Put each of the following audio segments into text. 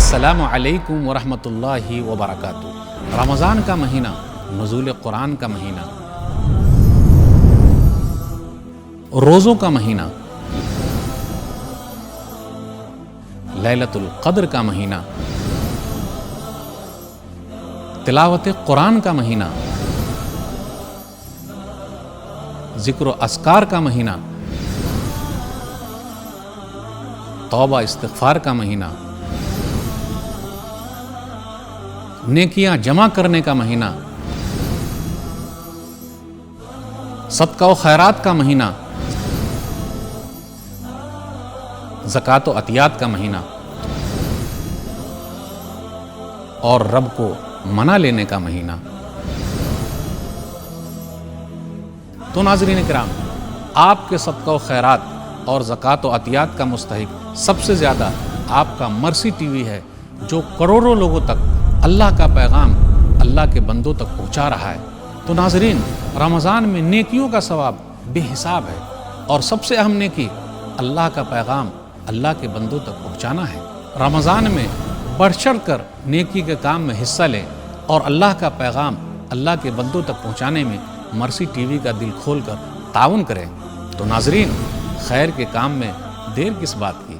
السلام علیکم ورحمۃ اللہ وبرکاتہ۔ رمضان کا مہینہ، نزول قرآن کا مہینہ، روزوں کا مہینہ، لیلۃ القدر کا مہینہ، تلاوت قرآن کا مہینہ، ذکر و اذکار کا مہینہ، توبہ استغفار کا مہینہ، نیکیاں جمع کرنے کا مہینہ، صدقہ و خیرات کا مہینہ، زکوٰۃ و عطیات کا مہینہ اور رب کو منا لینے کا مہینہ۔ تو ناظرین کرام، آپ کے صدقہ و خیرات اور زکوٰۃ و عطیات کا مستحق سب سے زیادہ آپ کا مرسی ٹی وی ہے، جو کروڑوں لوگوں تک اللہ کا پیغام اللہ کے بندوں تک پہنچا رہا ہے۔ تو ناظرین، رمضان میں نیکیوں کا ثواب بے حساب ہے، اور سب سے اہم نیکی اللہ کا پیغام اللہ کے بندوں تک پہنچانا ہے۔ رمضان میں بڑھ چڑھ کر نیکی کے کام میں حصہ لیں اور اللہ کا پیغام اللہ کے بندوں تک پہنچانے میں مرسی ٹی وی کا دل کھول کر تعاون کریں۔ تو ناظرین، خیر کے کام میں دیر کس بات کی؟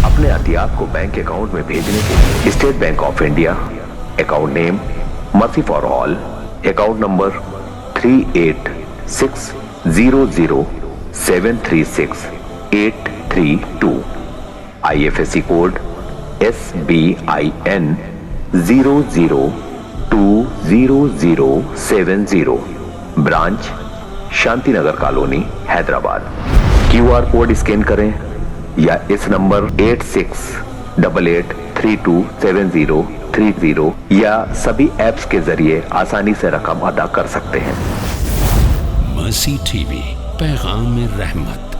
اپنے عطیات کو بینک اکاؤنٹ میں بھیجنے کے لیے state bank of India, account name mercy for all, account number 38600736832832، IFSC code SBIN 0020070، branch Shanti Nagar colony Hyderabad. QR code scan کریں یا اس نمبر 8688327030 یا سبھی ایپس کے ذریعے آسانی سے رقم ادا کر سکتے ہیں۔ مرسی ٹی وی، پیغام رحمت۔